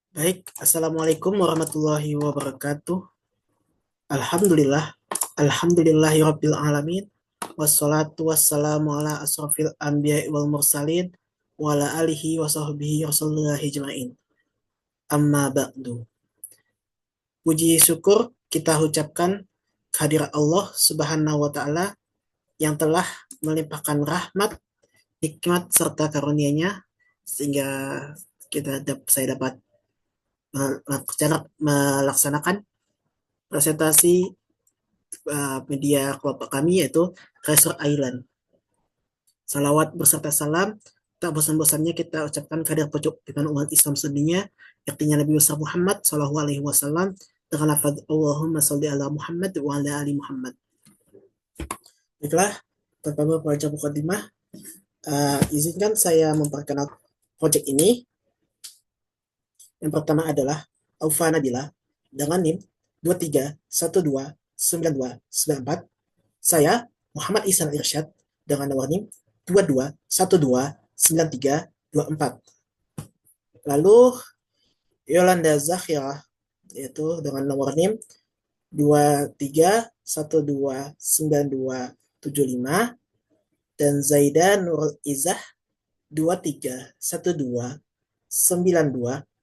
Baik, Assalamualaikum warahmatullahi wabarakatuh. Alhamdulillah, Alhamdulillahirabbil alamin. Wassalatu wassalamu ala asrofil anbiya'i wal mursalin wa ala alihi wa sahbihi rasulullah ajma'in. Amma ba'du. Puji syukur kita ucapkan kehadirat Allah Subhanahu wa taala yang telah melimpahkan rahmat, nikmat serta karunia-Nya sehingga saya dapat melaksanakan presentasi media kelompok kami yaitu Treasure Island. Salawat berserta salam tak bosan-bosannya kita ucapkan kehadirat pojok pimpinan umat Islam sedunia, yakni Nabi besar Muhammad Shallallahu Alaihi Wasallam dengan lafaz Allahumma salli ala Muhammad wa ala ali Muhammad. Baiklah, tanpa memperpanjang mukadimah, izinkan saya memperkenalkan proyek ini. Yang pertama adalah Aufa Nabila dengan NIM 23129294. Saya Muhammad Ihsan Irsyad dengan nomor NIM 22129324. Lalu Yolanda Zakhira yaitu dengan nomor NIM 23129275 dan Zaida Nurul Izah 23129278.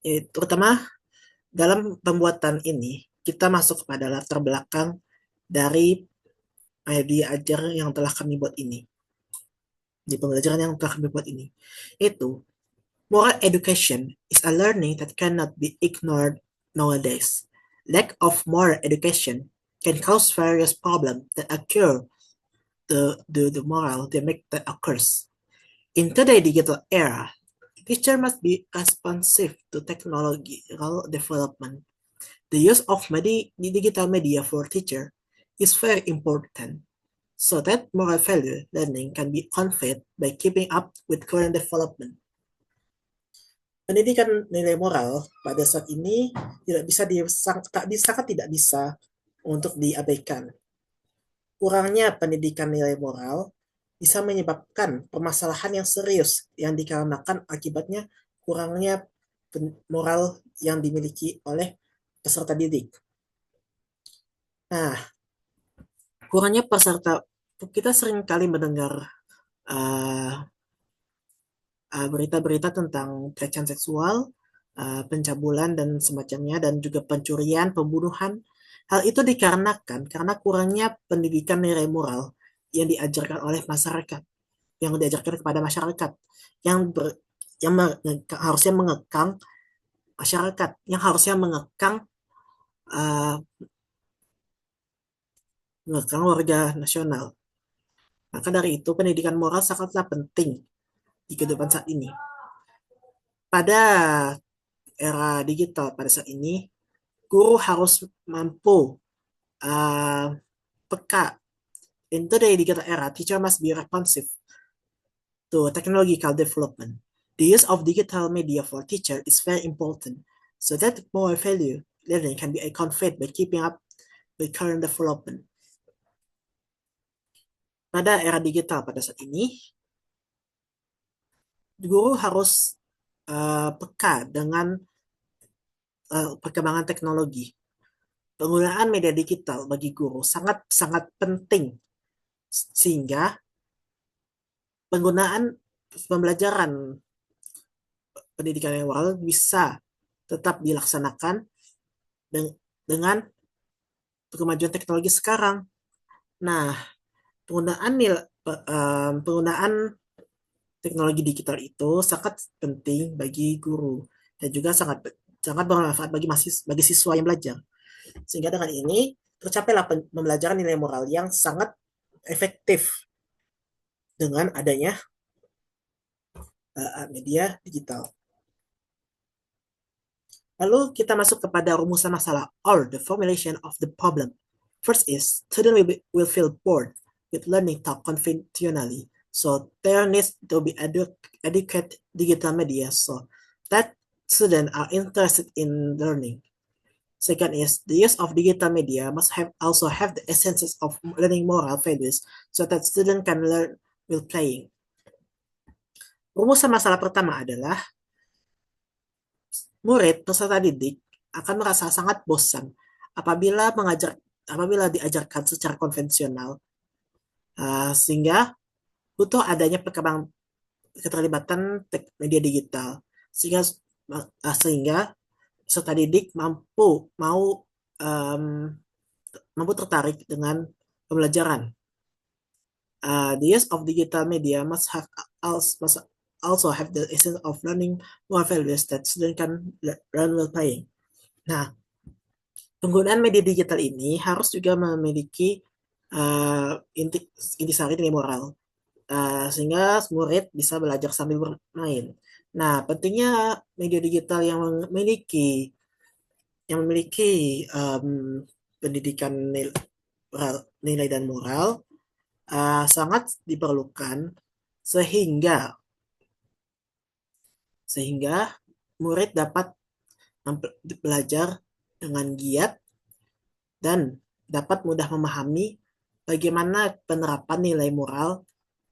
Terutama dalam pembuatan ini kita masuk kepada latar belakang dari media ajar yang telah kami buat ini. Di pembelajaran yang telah kami buat ini, itu moral education is a learning that cannot be ignored nowadays. Lack of moral education can cause various problems that occur the moral that occurs. In today's digital era, teacher must be responsive to technological development. The use of digital media for teacher is very important so that moral value learning can be conveyed by keeping up with current development. Pendidikan nilai moral pada saat ini tidak bisa untuk diabaikan. Kurangnya pendidikan nilai moral bisa menyebabkan permasalahan yang serius yang dikarenakan akibatnya kurangnya moral yang dimiliki oleh peserta didik. Nah, kurangnya peserta, kita sering kali mendengar berita-berita tentang pelecehan seksual, pencabulan dan semacamnya, dan juga pencurian, pembunuhan. Hal itu dikarenakan karena kurangnya pendidikan nilai moral yang diajarkan oleh masyarakat, yang diajarkan kepada masyarakat, yang harusnya mengekang masyarakat, yang harusnya mengekang warga nasional. Maka dari itu pendidikan moral sangatlah penting di kehidupan saat ini. Pada era digital pada saat ini, guru harus mampu peka. In today's digital era, teacher must be responsive to technological development. The use of digital media for teacher is very important so that more value learning can be conveyed by keeping up with current development. Pada era digital pada saat ini, guru harus peka dengan perkembangan teknologi. Penggunaan media digital bagi guru sangat-sangat penting sehingga penggunaan pembelajaran pendidikan yang moral bisa tetap dilaksanakan dengan kemajuan teknologi sekarang. Nah, penggunaan teknologi digital itu sangat penting bagi guru dan juga sangat bermanfaat bagi siswa yang belajar. Sehingga dengan ini tercapailah pembelajaran nilai moral yang sangat efektif dengan adanya media digital. Lalu kita masuk kepada rumusan masalah or the formulation of the problem. First is, student will feel bored with learning talk conventionally. So there needs to be adequate digital media so that students are interested in learning. Second is the use of digital media must also have the essences of learning moral values so that student can learn while playing. Rumusan masalah pertama adalah murid peserta didik akan merasa sangat bosan apabila diajarkan secara konvensional, sehingga butuh adanya keterlibatan media digital sehingga peserta didik um, mampu tertarik dengan pembelajaran. The use of digital media must also have the essence of learning more values that students can learn while playing. Nah, penggunaan media digital ini harus juga memiliki intisari nilai moral, sehingga murid bisa belajar sambil bermain. Nah, pentingnya media digital yang memiliki pendidikan nilai dan moral sangat diperlukan sehingga murid dapat belajar dengan giat dan dapat mudah memahami bagaimana penerapan nilai moral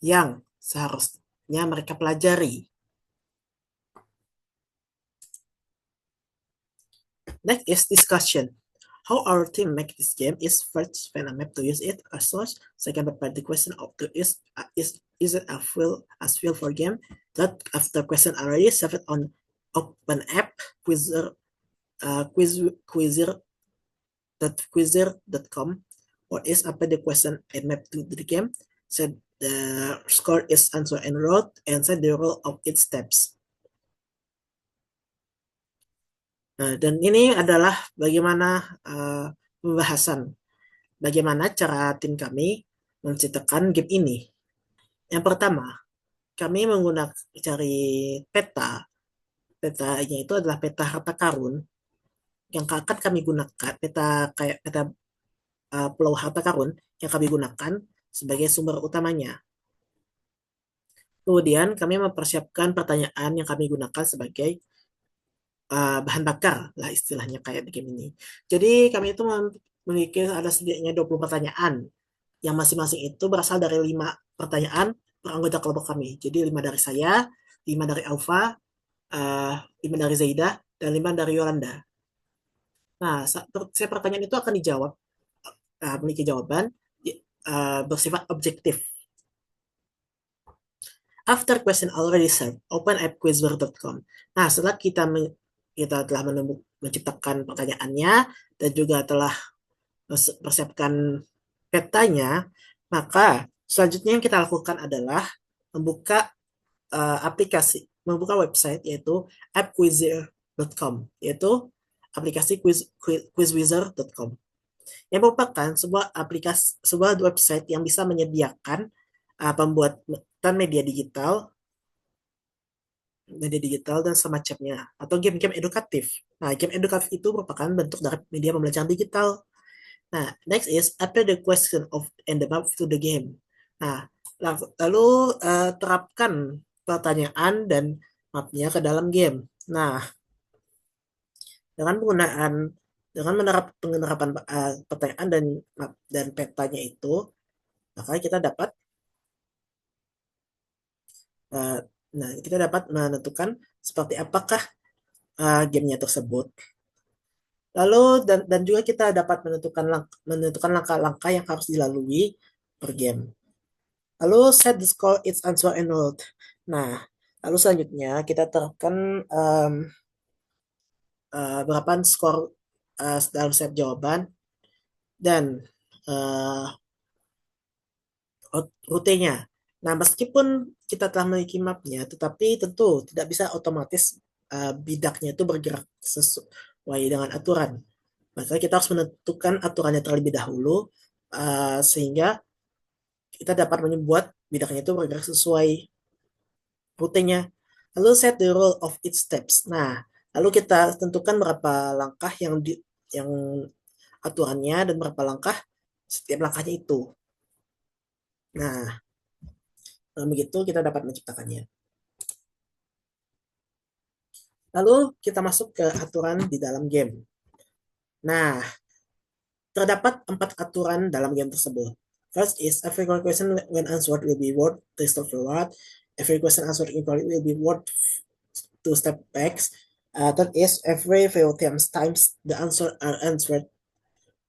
yang seharusnya mereka pelajari. Next is discussion. How our team make this game is first find a map to use it as source. Second, prepare the question of the is it a fill for game. That after question already save it on open app quizzer quizzer.com or is apply the question and map to the game. Set the score is answer and wrote and set the rule of its steps. Dan ini adalah bagaimana pembahasan bagaimana cara tim kami menciptakan game ini. Yang pertama, kami menggunakan cari peta. Petanya itu adalah peta harta karun yang akan kami gunakan, peta pulau harta karun yang kami gunakan sebagai sumber utamanya. Kemudian kami mempersiapkan pertanyaan yang kami gunakan sebagai bahan bakar lah istilahnya kayak di game ini. Jadi kami itu memiliki ada setidaknya 20 pertanyaan yang masing-masing itu berasal dari 5 pertanyaan per anggota kelompok kami. Jadi 5 dari saya, 5 dari Alfa, 5 dari Zaida, dan 5 dari Yolanda. Nah, setiap pertanyaan itu akan dijawab, memiliki jawaban bersifat objektif. After question already served, open app quizzer.com. Nah, setelah kita telah menciptakan pertanyaannya dan juga telah persiapkan petanya, maka selanjutnya yang kita lakukan adalah membuka membuka website yaitu appquizzer.com, yaitu aplikasi quizwizard.com yang merupakan sebuah website yang bisa menyediakan pembuatan media digital dan semacamnya atau game-game edukatif. Nah, game edukatif itu merupakan bentuk dari media pembelajaran digital. Nah, next is apply the question of and the map to the game. Nah, lalu terapkan pertanyaan dan mapnya ke dalam game. Nah, dengan penerapan pertanyaan dan petanya itu, maka kita dapat menentukan seperti apakah gamenya tersebut. Lalu dan juga kita dapat menentukan langkah-langkah yang harus dilalui per game. Lalu set the score, its answer and roll. Nah, lalu selanjutnya kita terapkan berapa skor dalam setiap jawaban dan rutenya. Nah, meskipun kita telah memiliki mapnya, tetapi tentu tidak bisa otomatis bidaknya itu bergerak sesuai dengan aturan. Maka kita harus menentukan aturannya terlebih dahulu sehingga kita dapat membuat bidaknya itu bergerak sesuai rutenya. Lalu set the rule of its steps. Nah, lalu kita tentukan berapa langkah yang aturannya dan berapa langkah setiap langkahnya itu. Nah, begitu kita dapat menciptakannya. Lalu kita masuk ke aturan di dalam game. Nah, terdapat 4 aturan dalam game tersebut. First is every correct question when answered will be worth 3 steps forward. Every question answered incorrectly will be worth 2 step back. Third is every few times the answer are answered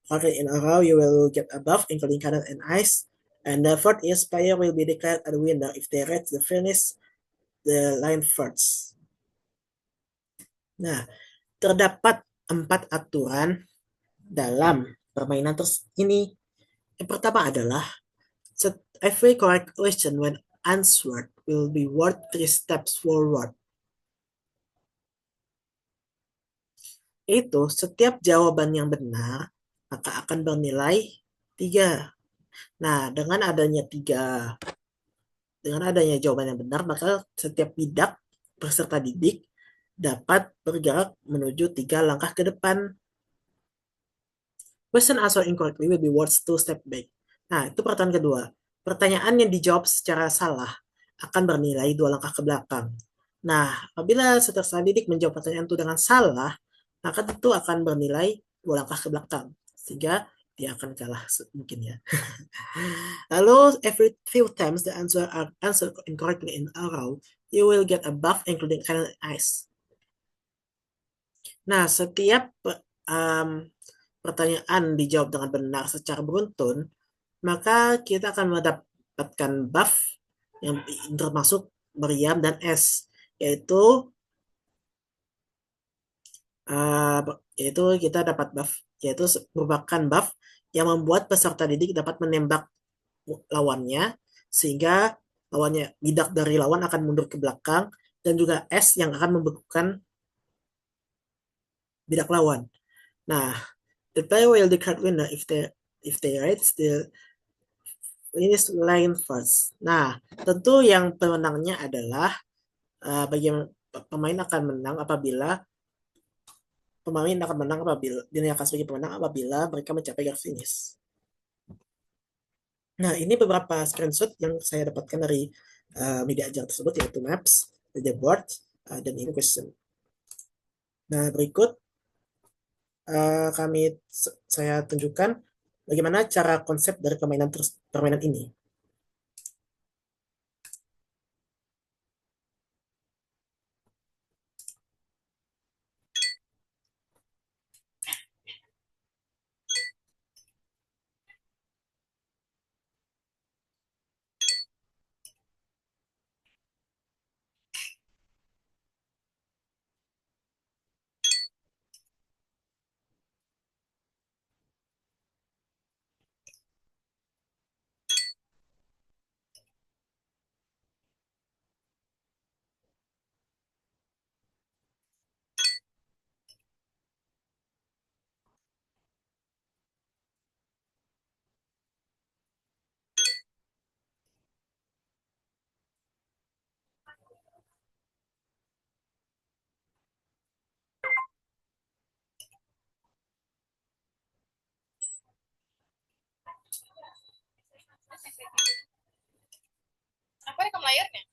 correctly in a row, you will get a buff, including cannon and ice. And the fourth is player will be declared a winner if they reach the finish the line first. Nah, terdapat 4 aturan dalam permainan ini. Yang pertama adalah every correct question when answered will be worth 3 steps forward. Itu setiap jawaban yang benar maka akan bernilai 3. Nah, dengan adanya jawaban yang benar, maka setiap bidak peserta didik dapat bergerak menuju 3 langkah ke depan. Question answered incorrectly will be worth 2 step back. Nah, itu pertanyaan kedua. Pertanyaan yang dijawab secara salah akan bernilai 2 langkah ke belakang. Nah, apabila peserta didik menjawab pertanyaan itu dengan salah, maka itu akan bernilai 2 langkah ke belakang. Sehingga dia akan kalah mungkin ya. Lalu, every few times the answer are answered incorrectly in a row, you will get a buff including cannon ice. Nah, setiap um, pertanyaan dijawab dengan benar secara beruntun, maka kita akan mendapatkan buff yang termasuk meriam dan es, yaitu uh, yaitu kita dapat buff, yaitu merupakan buff yang membuat peserta didik dapat menembak lawannya sehingga lawannya bidak dari lawan akan mundur ke belakang dan juga es yang akan membekukan bidak lawan. Nah, the player will declare winner if they reach the finish line first. Nah, tentu yang pemenangnya adalah bagaimana pemain akan menang apabila dinyatakan sebagai pemenang apabila mereka mencapai garis finish. Nah, ini beberapa screenshot yang saya dapatkan dari media ajar tersebut, yaitu maps, the board, dan ini question. Nah, berikut saya tunjukkan bagaimana cara konsep dari permainan ini. Apa rekam layarnya?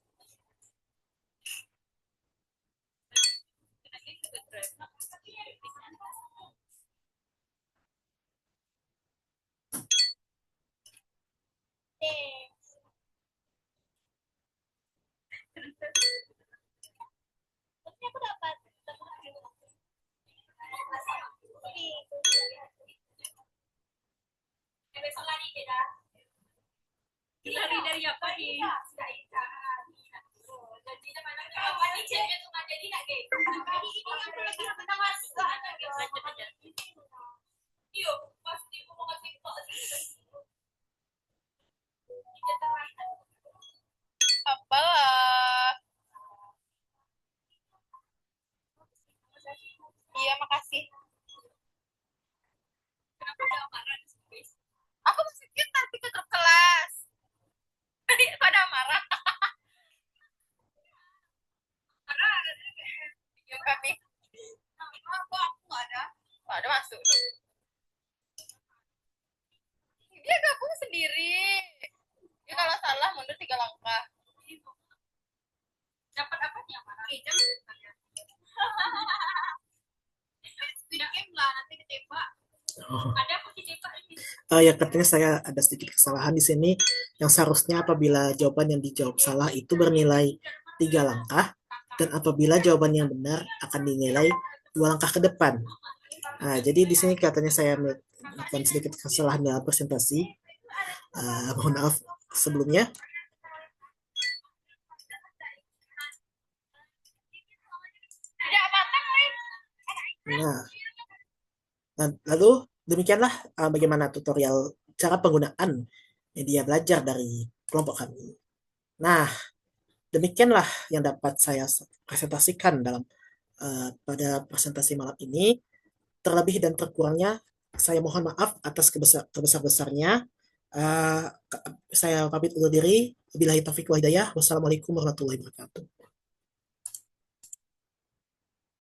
Aku dapat besok lari kita. Lari dari apa nih? Jadi mana apa nih cewek tuh nggak jadi nggak gay? Ini aku lagi sama mas. Yuk, pasti mau ngasih kok. Apalah. Iya, makasih. Kenapa dia marah? Aku masih cute tapi ke grup kelas. Pada marah. Marah ada ya kami. Aku nggak ada. Nggak ada masuk. Dia gabung sendiri. Dia kalau salah mundur 3 langkah. Dapat apa nih yang mana? Jam. Tidak lah nanti ditembak. Oh. Ada aku cerita ini. Ya katanya saya ada sedikit kesalahan di sini yang seharusnya apabila jawaban yang dijawab salah itu bernilai 3 langkah dan apabila jawaban yang benar akan dinilai 2 langkah ke depan. Nah, jadi di sini katanya saya melakukan sedikit kesalahan dalam presentasi. Mohon maaf sebelumnya. Tidak matang, Lin. Nah, lalu demikianlah bagaimana tutorial cara penggunaan media belajar dari kelompok kami. Nah, demikianlah yang dapat saya presentasikan dalam pada presentasi malam ini. Terlebih dan terkurangnya, saya mohon maaf atas kebesar-besarnya. Uh, saya pamit undur diri. Wabillahi taufiq wal hidayah. Wassalamualaikum warahmatullahi wabarakatuh.